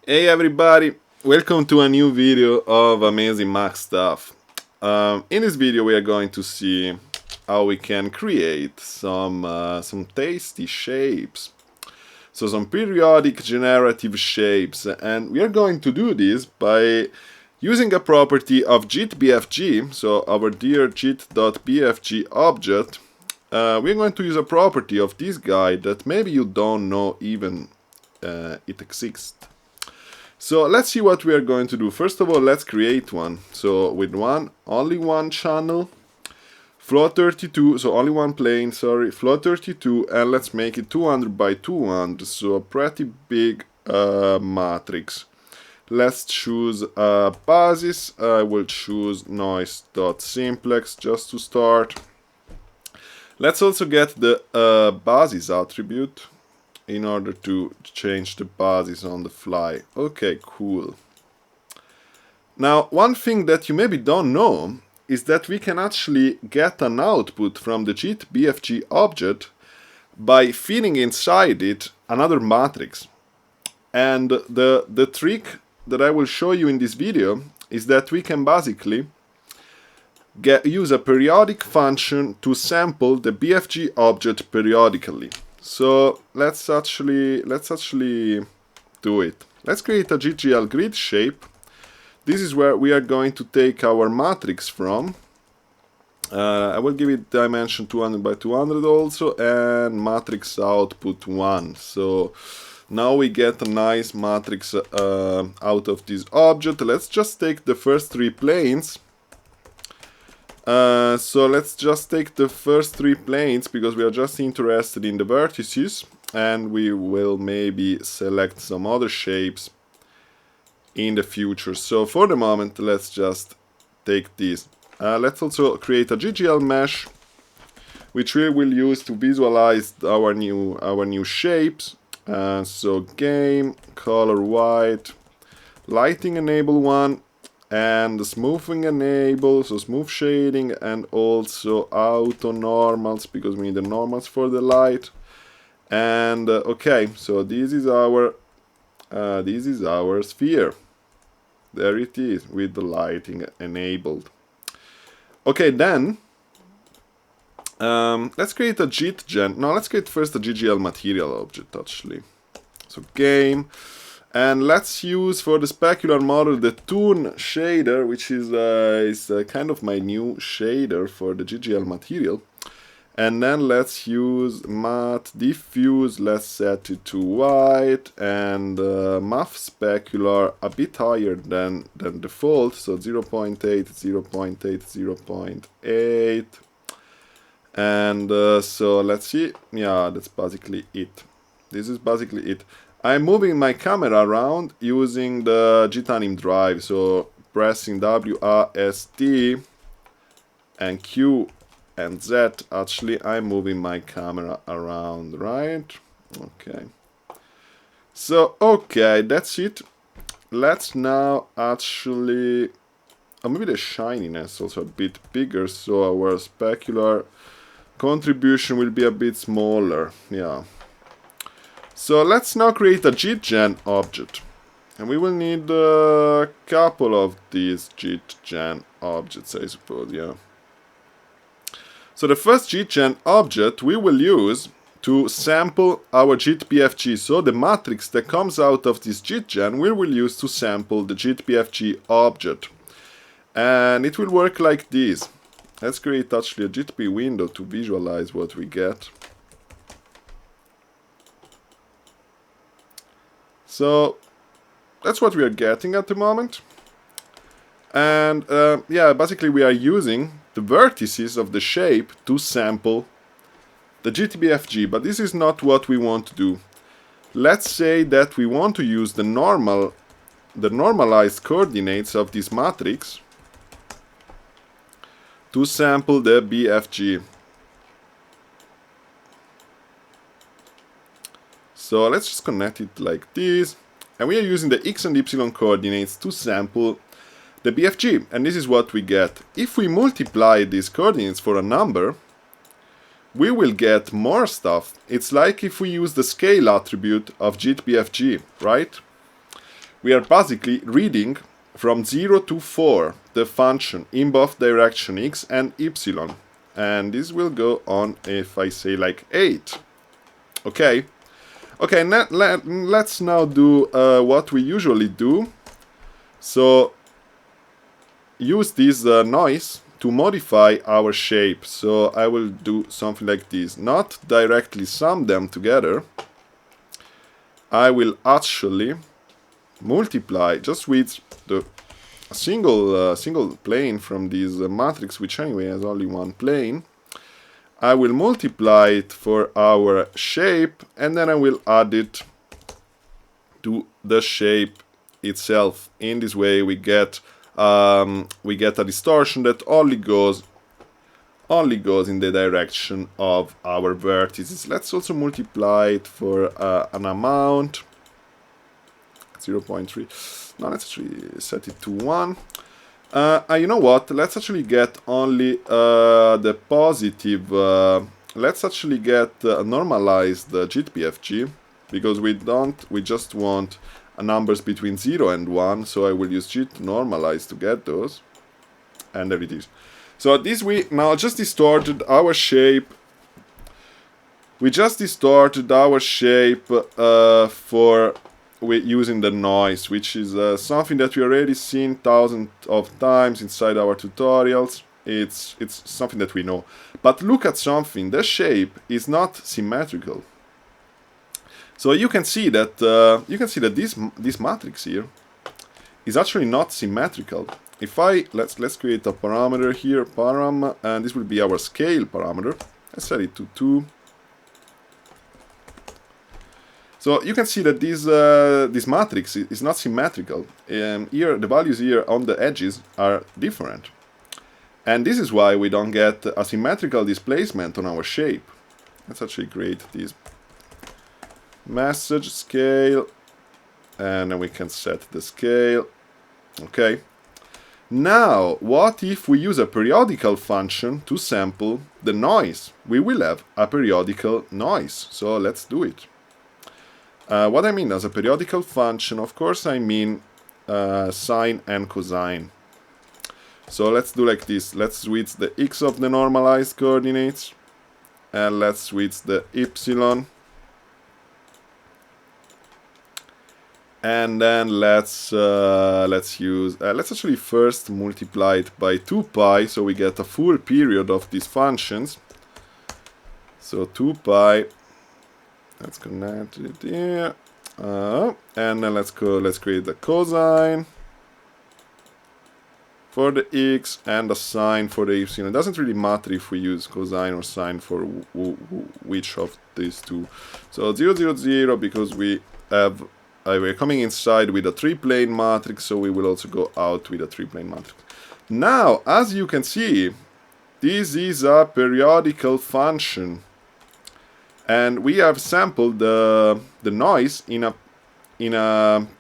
Hey everybody, welcome to a new video of amazing Mac stuff. In this video we are going to see how we can create some tasty shapes. So some periodic generative shapes, and we are going to do this by using a property of JIT.bfg, so our dear JIT.bfg object. We're going to use a property of this guy that maybe you don't know even it exists. So let's see what we are going to do. First of all, let's create one. So with only one channel, float 32, so only one plane, sorry, float 32, and let's make it 200 by 200, so a pretty big matrix. Let's choose basis. I will choose noise.simplex just to start. Let's also get the basis attribute in order to change the basis on the fly. Okay, cool. Now, one thing that you maybe don't know is that we can actually get an output from the JIT.bfg object by feeding inside it another matrix. And the trick that I will show you in this video is that we can basically use a periodic function to sample the BFG object periodically. So let's actually do it. Let's create a GGL grid shape. This is where we are going to take our matrix from. I will give it dimension 200 by 200 also, and matrix output 1. So now we get a nice matrix out of this object. Let's just take the first three planes. So let's just take the first three planes because we are just interested in the vertices, and we will maybe select some other shapes in the future. So for the moment, let's just take these. Let's also create a GGL mesh, which we will use to visualize our new shapes. So game, color white, lighting enable 1, and the smoothing enable, so smooth shading, and also auto normals because we need the normals for the light. And okay, so this is our sphere. There it is with the lighting enabled. Okay, then let's create a JIT gen. No, let's create first a GGL material object actually. So game. And let's use for the specular model the toon shader, which is kind of my new shader for the GGL material. And then let's use matte diffuse, let's set it to white, and math specular a bit higher than default, so 0.8, 0.8, 0.8. And so let's see, yeah, that's basically it. This is basically it. I'm moving my camera around using the JIT-anim drive, so pressing WASD and Q and Z, actually I'm moving my camera around, right? Okay. So, okay, that's it. Let's now actually... Oh, maybe the shininess also a bit bigger, so our specular contribution will be a bit smaller, yeah. So let's now create a JIT-gen object. And we will need a couple of these JIT-gen objects, I suppose, yeah. So the first JIT-gen object we will use to sample our JIT.bfg. So the matrix that comes out of this JIT-gen we will use to sample the JIT.bfg object. And it will work like this. Let's create actually a JIT.b window to visualize what we get. So that's what we are getting at the moment. And yeah, basically we are using the vertices of the shape to sample the JIT.bfg, but this is not what we want to do. Let's say that we want to use the normalized coordinates of this matrix to sample the BFG. So let's just connect it like this, and we are using the x and y coordinates to sample the BFG, and this is what we get. If we multiply these coordinates for a number, we will get more stuff. It's like if we use the scale attribute of JIT-BFG, right? We are basically reading from 0 to 4 the function in both direction x and y. And this will go on if I say like 8. Okay? Okay, let's now do what we usually do. So, use this noise to modify our shape. So I will do something like this. Not directly sum them together. I will actually multiply just with the single plane from this matrix, which anyway has only one plane. I will multiply it for our shape, and then I will add it to the shape itself. In this way, we get a distortion that only goes in the direction of our vertices. Let's also multiply it for an amount 0.3. Now let's actually set it to 1. You know what? Let's actually get only the positive. Let's actually get normalized JIT-BFG, because we just want numbers between 0 and 1, so I will use JIT normalize to get those. And there it is. So this we now just distorted our shape. We just distorted our shape using the noise, which is something that we already seen thousands of times inside our tutorials. It's something that we know. But look at something. The shape is not symmetrical. So you can see that this matrix here is actually not symmetrical. If let's create a parameter here, param, and this will be our scale parameter. Let's set it to 2. So you can see that this matrix is not symmetrical. Here the values here on the edges are different, and this is why we don't get a symmetrical displacement on our shape. Let's actually create this message scale, and then we can set the scale. Okay. Now, what if we use a periodical function to sample the noise? We will have a periodical noise. So let's do it. What I mean as a periodical function, of course, I mean sine and cosine. So let's do like this. Let's switch the x of the normalized coordinates, and let's switch the y. And then let's actually first multiply it by 2 pi, so we get a full period of these functions. So 2 pi. Let's connect it here, and then let's create the cosine for the x and the sine for the y. It doesn't really matter if we use cosine or sine for which of these two. So 0, 0, 0, because we have we're coming inside with a 3-plane matrix, so we will also go out with a 3-plane matrix. Now, as you can see, this is a periodical function. And we have sampled the noise in a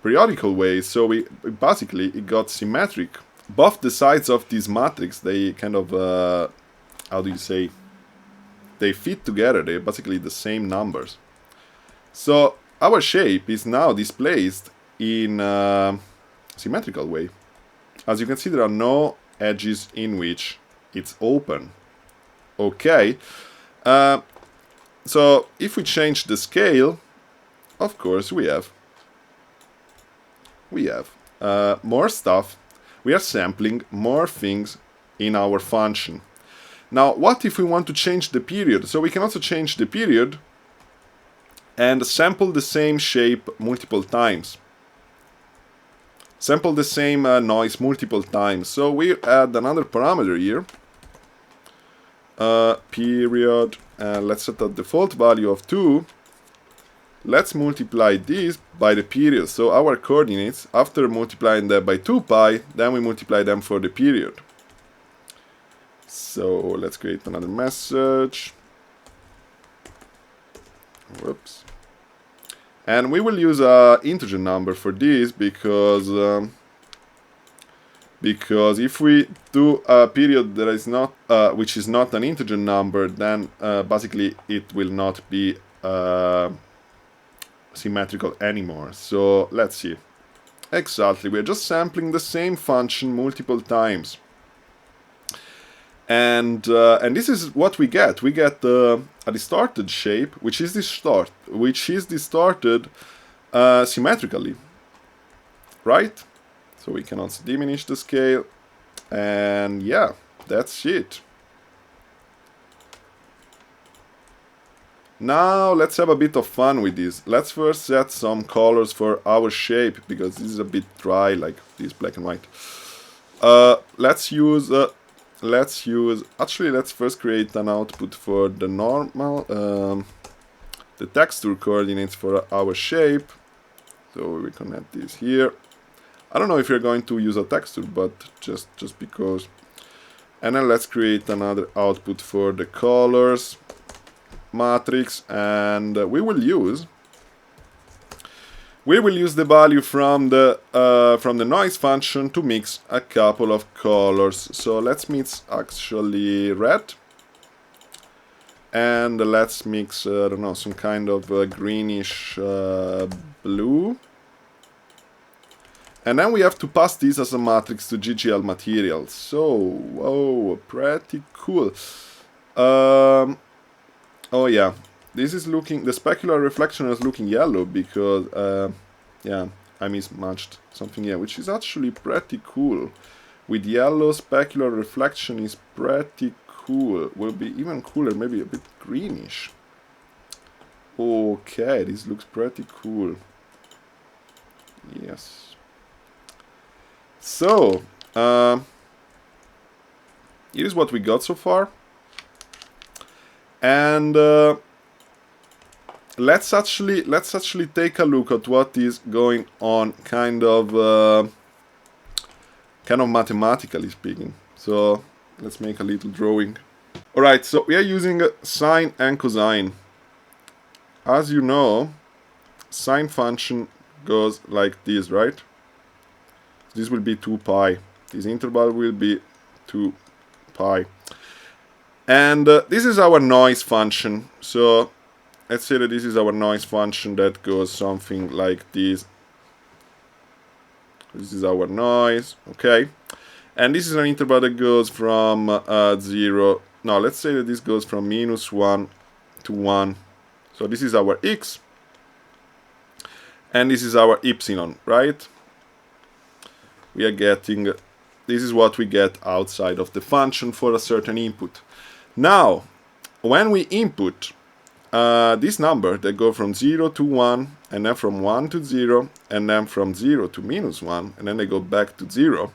periodical way, so basically it got symmetric. Both the sides of this matrix, they kind of how do you say? They fit together. They're basically the same numbers. So our shape is now displaced in a symmetrical way. As you can see, there are no edges in which it's open. Okay. So if we change the scale, of course we have more stuff. We are sampling more things in our function. Now, what if we want to change the period? So we can also change the period and sample the same shape multiple times. Sample the same noise multiple times. So we add another parameter here. Period, and let's set a default value of 2. Let's multiply this by the period. So our coordinates, after multiplying them by 2 pi, then we multiply them for the period. So let's create another message. Whoops. And we will use an integer number for this because because if we do a period that is not, which is not an integer number, then basically it will not be symmetrical anymore. So let's see. Exactly, we're just sampling the same function multiple times. And this is what we get. We get a distorted shape, which is distorted symmetrically, right? So we can also diminish the scale, and yeah, that's it. Now let's have a bit of fun with this. Let's first set some colors for our shape, because this is a bit dry, like this black and white. Actually, let's first create an output for the normal, the texture coordinates for our shape. So we connect this here. I don't know if you're going to use a texture, but just because. And then let's create another output for the colors matrix, and we will use the value from the noise function to mix a couple of colors. So let's mix actually red, and let's mix I don't know, some kind of greenish blue, and then we have to pass this as a matrix to GGL material. So oh, pretty cool. Oh yeah, this is looking, the specular reflection is looking yellow because, yeah, I mismatched something here, which is actually pretty cool. With yellow, specular reflection is pretty cool. Will be even cooler, maybe a bit greenish. Okay, this looks pretty cool. Yes. So, here's what we got so far. And let's actually take a look at what is going on, kind of mathematically speaking. So let's make a little drawing. All right, so we are using sine and cosine. As you know, sine function goes like this, right? This will be 2 pi. This interval will be 2 pi. And this is our noise function. So let's say that this is our noise function that goes something like this. This is our noise, okay? And this is an interval that goes from 0. No, let's say that this goes from -1 to 1. So this is our x. And this is our epsilon, right? We are getting, this is what we get outside of the function for a certain input. Now, when we input this number that go from 0 to 1, and then from 1 to 0, and then from 0 to -1, and then they go back to 0,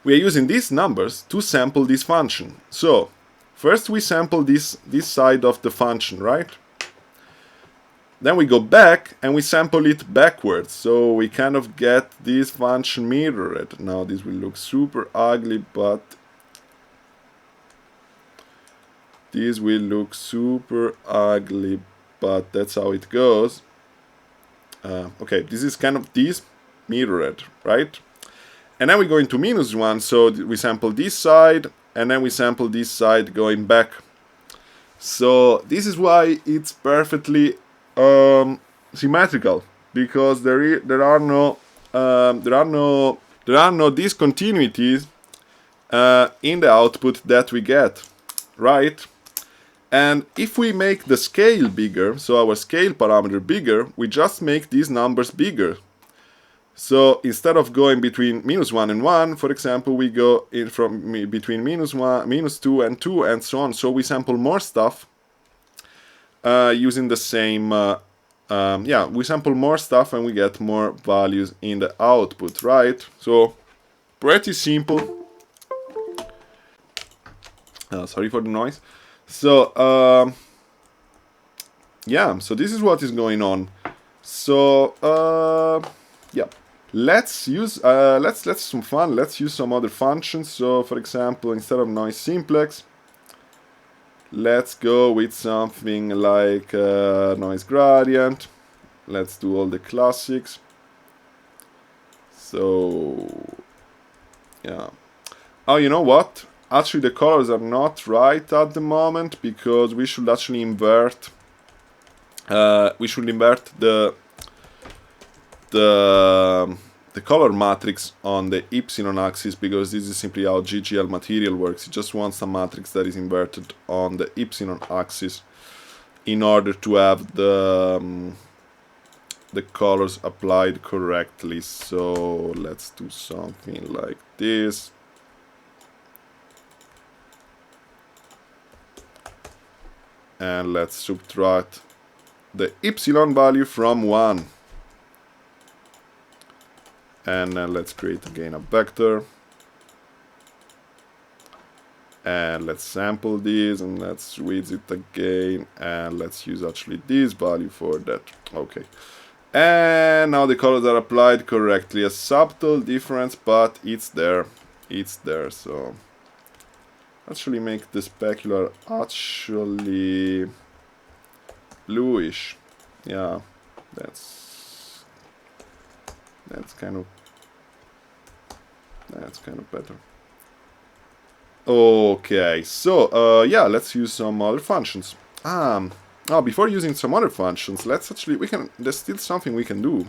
we are using these numbers to sample this function. So, first we sample this side of the function, right? Then we go back and we sample it backwards, so we kind of get this function mirrored. Now this will look super ugly, but this will look super ugly, but that's how it goes. Okay, this is kind of this mirrored, right? And then we go into -1, so we sample this side, and then we sample this side going back. So this is why it's perfectly symmetrical, because there are no discontinuities in the output that we get, right? And if we make the scale bigger, so our scale parameter bigger, we just make these numbers bigger. So instead of going between -1 and 1, for example, we go in from between -2 and 2, and so on. So we sample more stuff using the same, yeah, we sample more stuff and we get more values in the output, right? So pretty simple. Sorry for the noise. So yeah, so this is what is going on. So yeah, let's use let's some fun. Let's use some other functions. So for example, instead of noise simplex, let's go with something like noise gradient. Let's do all the classics. So Yeah. Oh, you know what? Actually, the colors are not right at the moment because we should actually invert. We should invert the the color matrix on the epsilon axis, because this is simply how GGL material works. It just wants a matrix that is inverted on the epsilon axis in order to have the colors applied correctly. So let's do something like this. And let's subtract the epsilon value from 1. And let's create again a vector. And let's sample this, and let's width it again, and let's use actually this value for that. Okay. And now the colors are applied correctly. A subtle difference, but it's there. It's there. So actually make the specular actually bluish. Yeah, that's kind of better. Okay, so yeah, let's use some other functions. Now, before using some other functions, there's still something we can do.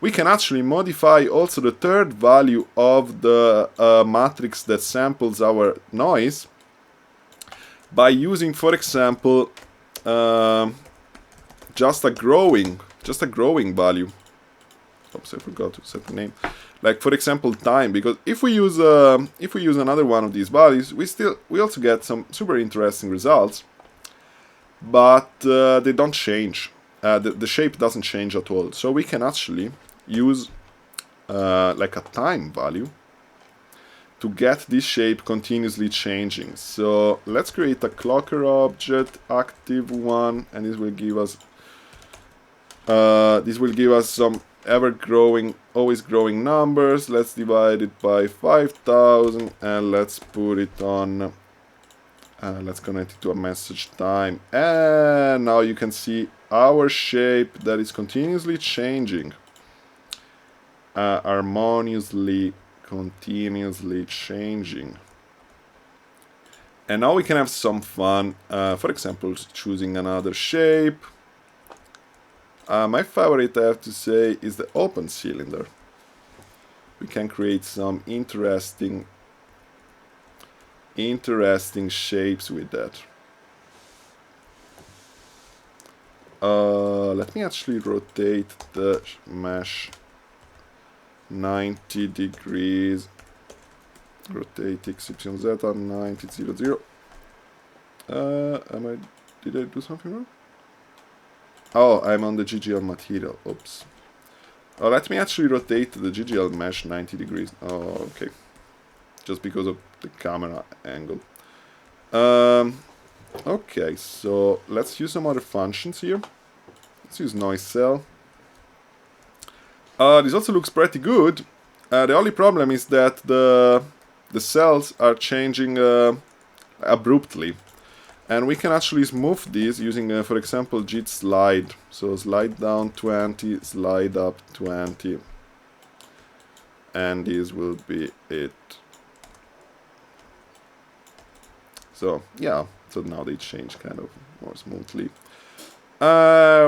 We can actually modify also the third value of the matrix that samples our noise by using, for example, just a growing value. Oops, I forgot to set the name. Like, for example, time, because if we use another one of these values, we also get some super interesting results, but they don't change. The shape doesn't change at all. So we can actually use like a time value to get this shape continuously changing. So let's create a clocker object, active one, and this will give us some ever-growing, always growing numbers. Let's divide it by 5,000, and let's put it on. Let's connect it to a message time, and now you can see our shape that is continuously changing, harmoniously, continuously changing. And now we can have some fun. For example, choosing another shape. My favorite, I have to say, is the open cylinder. We can create some interesting shapes with that. Let me actually rotate the mesh 90 degrees. Rotate XYZ on 90, 0, 0. Did I do something wrong? Oh, I'm on the GGL material. Oops. Oh, let me actually rotate the GGL mesh 90 degrees. Oh, okay. Just because of the camera angle. Okay, so let's use some other functions here. Let's use noise cell. This also looks pretty good. The only problem is that the cells are changing abruptly. And we can actually smooth this using, for example, JIT slide. So slide down 20, slide up 20. And this will be it. So, yeah. So now they change kind of more smoothly.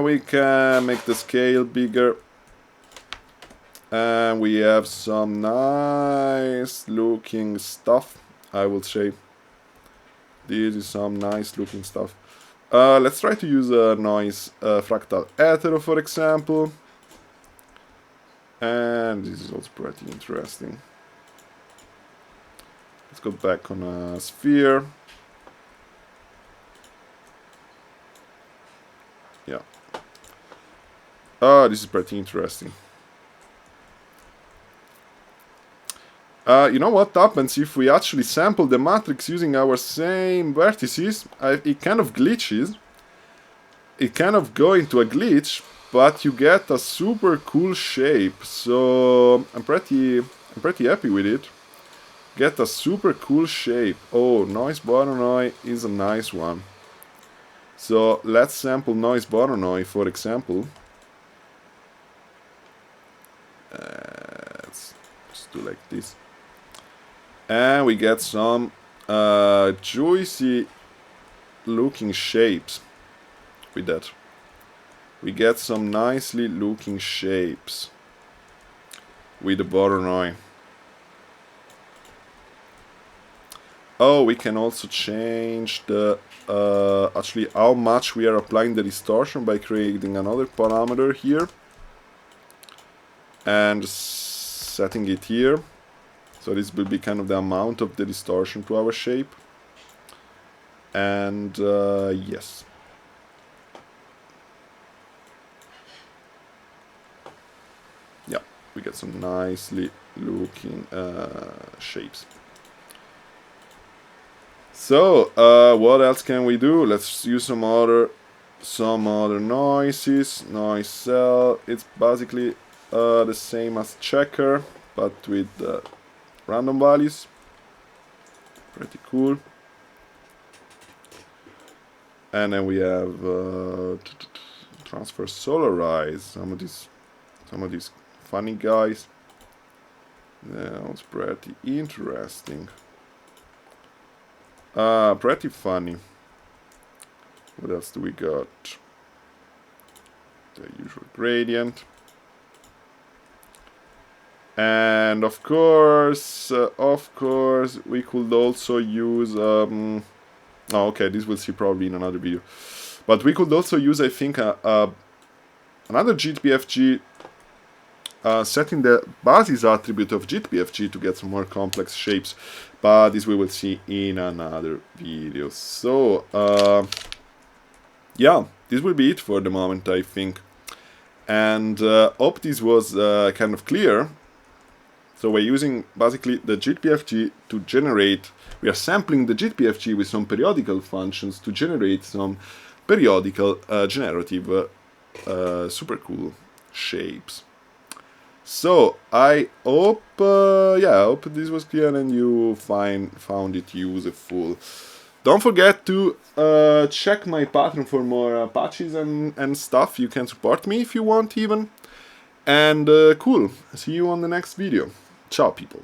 We can make the scale bigger. And we have some nice looking stuff, I would say. This is some nice looking stuff. Let's try to use a noise fractal hetero, for example. And this is also pretty interesting. Let's go back on a sphere. Yeah. This is pretty interesting. You know what happens if we actually sample the matrix using our same vertices? It kind of glitches. It kind of go into a glitch, but you get a super cool shape. So I'm pretty happy with it. Get a super cool shape. Oh, noise Voronoi is a nice one. So let's sample noise Voronoi, for example. Let's just do like this. And we get some juicy looking shapes with that. We get some nicely looking shapes with the Voronoi. Oh, we can also change the actually how much we are applying the distortion by creating another parameter here and setting it here. So this will be kind of the amount of the distortion to our shape. And yes. Yeah, we get some nicely looking shapes. So what else can we do? Let's use some other noises. Noise cell. It's basically the same as checker, but with random values. Pretty cool. And then we have transfer solarize. Some of these funny guys. Yeah, it's pretty interesting. Pretty funny. What else do we got? The usual gradient. And of course, we could also use... oh, okay, this we'll see probably in another video. But we could also use, I think, another JitBFG setting the basis attribute of JitBFG to get some more complex shapes. But this we will see in another video. So, yeah, this will be it for the moment, I think. And hope this was kind of clear. So we're using basically the JitBFG to generate, we are sampling the JitBFG with some periodical functions to generate some periodical generative super cool shapes. So I hope, I hope this was clear and you found it useful. Don't forget to check my Patreon for more patches and stuff. You can support me if you want even. And cool, see you on the next video. Ciao people.